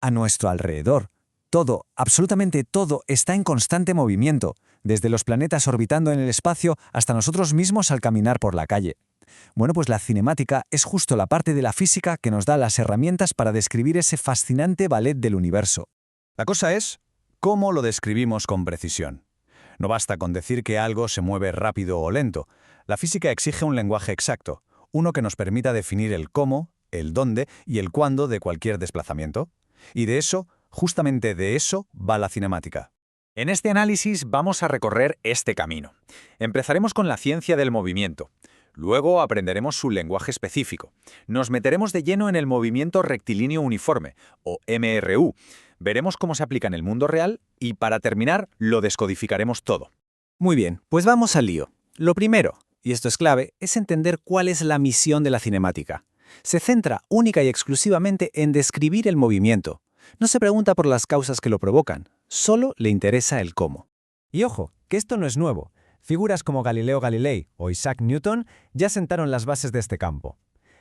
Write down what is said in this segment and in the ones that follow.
a nuestro alrededor. Todo, absolutamente todo, está en constante movimiento, desde los planetas orbitando en el espacio hasta nosotros mismos al caminar por la calle. Bueno, pues la cinemática es justo la parte de la física que nos da las herramientas para describir ese fascinante ballet del universo. La cosa es, ¿cómo lo describimos con precisión? No basta con decir que algo se mueve rápido o lento. La física exige un lenguaje exacto, uno que nos permita definir el cómo, el dónde y el cuándo de cualquier desplazamiento. Y de eso, justamente de eso, va la cinemática. En este análisis vamos a recorrer este camino. Empezaremos con la ciencia del movimiento. Luego aprenderemos su lenguaje específico. Nos meteremos de lleno en el movimiento rectilíneo uniforme, o MRU. Veremos cómo se aplica en el mundo real y, para terminar, lo descodificaremos todo. Muy bien, pues vamos al lío. Lo primero, y esto es clave, es entender cuál es la misión de la cinemática. Se centra única y exclusivamente en describir el movimiento. No se pregunta por las causas que lo provocan, solo le interesa el cómo. Y ojo, que esto no es nuevo. Figuras como Galileo Galilei o Isaac Newton ya sentaron las bases de este campo.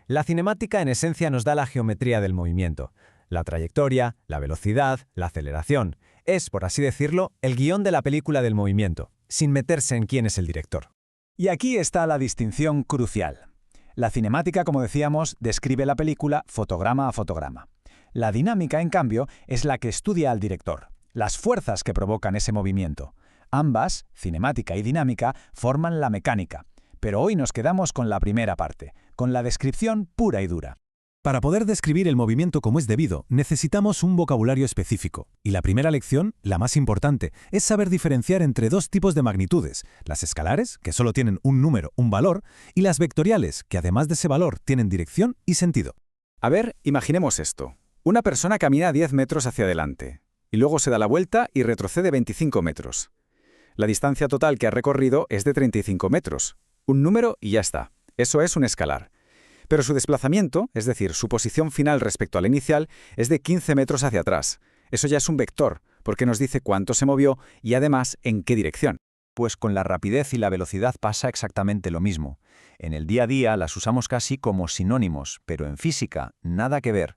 La cinemática en esencia nos da la geometría del movimiento, la trayectoria, la velocidad, la aceleración. Es, por así decirlo, el guión de la película del movimiento, sin meterse en quién es el director. Y aquí está la distinción crucial. La cinemática, como decíamos, describe la película fotograma a fotograma. La dinámica, en cambio, es la que estudia al director, las fuerzas que provocan ese movimiento. Ambas, cinemática y dinámica, forman la mecánica. Pero hoy nos quedamos con la primera parte, con la descripción pura y dura. Para poder describir el movimiento como es debido, necesitamos un vocabulario específico. Y la primera lección, la más importante, es saber diferenciar entre dos tipos de magnitudes, las escalares, que solo tienen un número, un valor, y las vectoriales, que además de ese valor tienen dirección y sentido. A ver, imaginemos esto. Una persona camina 10 metros hacia adelante, y luego se da la vuelta y retrocede 25 metros. La distancia total que ha recorrido es de 35 metros. Un número y ya está. Eso es un escalar. Pero su desplazamiento, es decir, su posición final respecto a la inicial, es de 15 metros hacia atrás. Eso ya es un vector, porque nos dice cuánto se movió y además en qué dirección. Pues con la rapidez y la velocidad pasa exactamente lo mismo. En el día a día las usamos casi como sinónimos, pero en física nada que ver.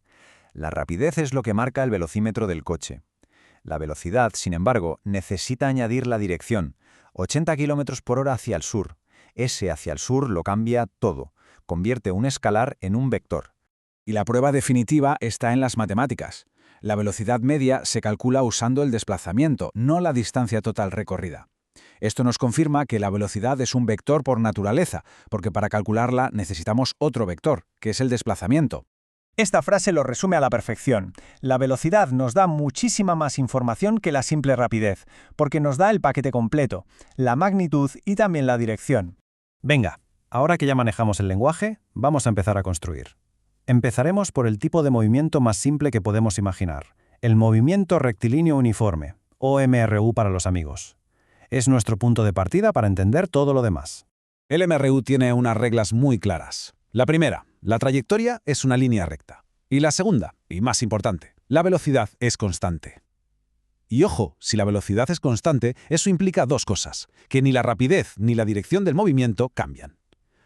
La rapidez es lo que marca el velocímetro del coche. La velocidad, sin embargo, necesita añadir la dirección, 80 km por hora hacia el sur. Ese hacia el sur lo cambia todo, convierte un escalar en un vector. Y la prueba definitiva está en las matemáticas. La velocidad media se calcula usando el desplazamiento, no la distancia total recorrida. Esto nos confirma que la velocidad es un vector por naturaleza, porque para calcularla necesitamos otro vector, que es el desplazamiento. Esta frase lo resume a la perfección. La velocidad nos da muchísima más información que la simple rapidez, porque nos da el paquete completo, la magnitud y también la dirección. Venga, ahora que ya manejamos el lenguaje, vamos a empezar a construir. Empezaremos por el tipo de movimiento más simple que podemos imaginar, el movimiento rectilíneo uniforme, o MRU para los amigos. Es nuestro punto de partida para entender todo lo demás. El MRU tiene unas reglas muy claras. La primera, la trayectoria es una línea recta. Y la segunda, y más importante, la velocidad es constante. Y ojo, si la velocidad es constante, eso implica dos cosas, que ni la rapidez ni la dirección del movimiento cambian.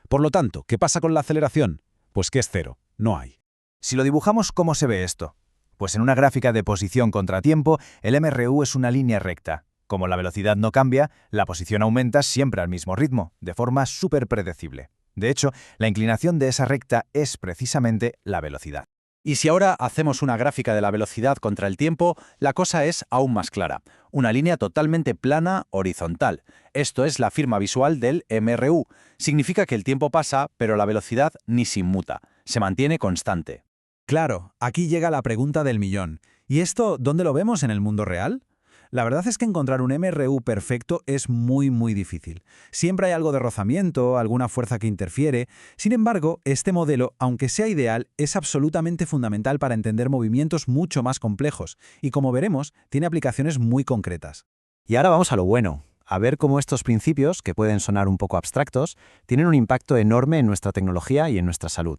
Por lo tanto, ¿qué pasa con la aceleración? Pues que es cero, no hay. Si lo dibujamos, ¿cómo se ve esto? Pues en una gráfica de posición contra tiempo, el MRU es una línea recta. Como la velocidad no cambia, la posición aumenta siempre al mismo ritmo, de forma súper predecible. De hecho, la inclinación de esa recta es precisamente la velocidad. Y si ahora hacemos una gráfica de la velocidad contra el tiempo, la cosa es aún más clara. Una línea totalmente plana, horizontal. Esto es la firma visual del MRU. Significa que el tiempo pasa, pero la velocidad ni se inmuta. Se mantiene constante. Claro, aquí llega la pregunta del millón. ¿Y esto dónde lo vemos en el mundo real? La verdad es que encontrar un MRU perfecto es muy difícil. Siempre hay algo de rozamiento, alguna fuerza que interfiere. Sin embargo, este modelo, aunque sea ideal, es absolutamente fundamental para entender movimientos mucho más complejos y, como veremos, tiene aplicaciones muy concretas. Y ahora vamos a lo bueno, a ver cómo estos principios, que pueden sonar un poco abstractos, tienen un impacto enorme en nuestra tecnología y en nuestra salud.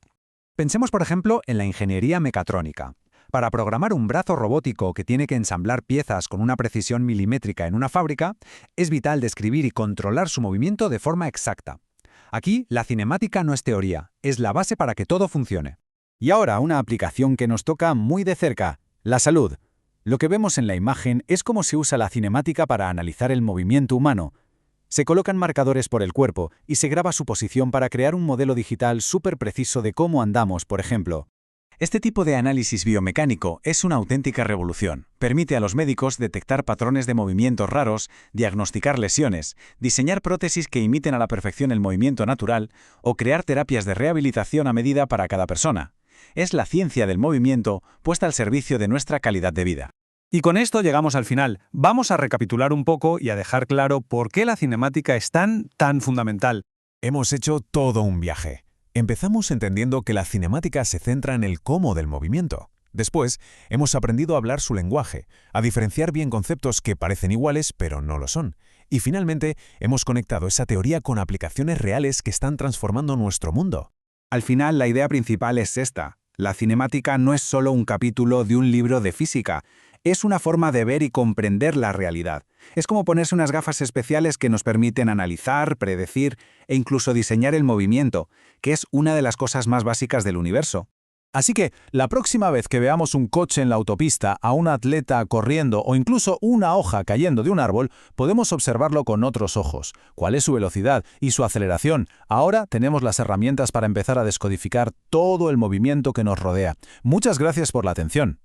Pensemos, por ejemplo, en la ingeniería mecatrónica. Para programar un brazo robótico que tiene que ensamblar piezas con una precisión milimétrica en una fábrica, es vital describir y controlar su movimiento de forma exacta. Aquí, la cinemática no es teoría, es la base para que todo funcione. Y ahora una aplicación que nos toca muy de cerca, La salud. Lo que vemos en la imagen es cómo se usa la cinemática para analizar el movimiento humano. Se colocan marcadores por el cuerpo y se graba su posición para crear un modelo digital súper preciso de cómo andamos, por ejemplo. Este tipo de análisis biomecánico es una auténtica revolución. Permite a los médicos detectar patrones de movimientos raros, diagnosticar lesiones, diseñar prótesis que imiten a la perfección el movimiento natural o crear terapias de rehabilitación a medida para cada persona. Es la ciencia del movimiento puesta al servicio de nuestra calidad de vida. Y con esto llegamos al final. Vamos a recapitular un poco y a dejar claro por qué la cinemática es tan fundamental. Hemos hecho todo un viaje. Empezamos entendiendo que la cinemática se centra en el cómo del movimiento. Después, hemos aprendido a hablar su lenguaje, a diferenciar bien conceptos que parecen iguales pero no lo son. Y finalmente, hemos conectado esa teoría con aplicaciones reales que están transformando nuestro mundo. Al final, la idea principal es esta. La cinemática no es solo un capítulo de un libro de física. Es una forma de ver y comprender la realidad. Es como ponerse unas gafas especiales que nos permiten analizar, predecir e incluso diseñar el movimiento, que es una de las cosas más básicas del universo. Así que, la próxima vez que veamos un coche en la autopista, a un atleta corriendo o incluso una hoja cayendo de un árbol, podemos observarlo con otros ojos. ¿Cuál es su velocidad y su aceleración? Ahora tenemos las herramientas para empezar a descodificar todo el movimiento que nos rodea. Muchas gracias por la atención.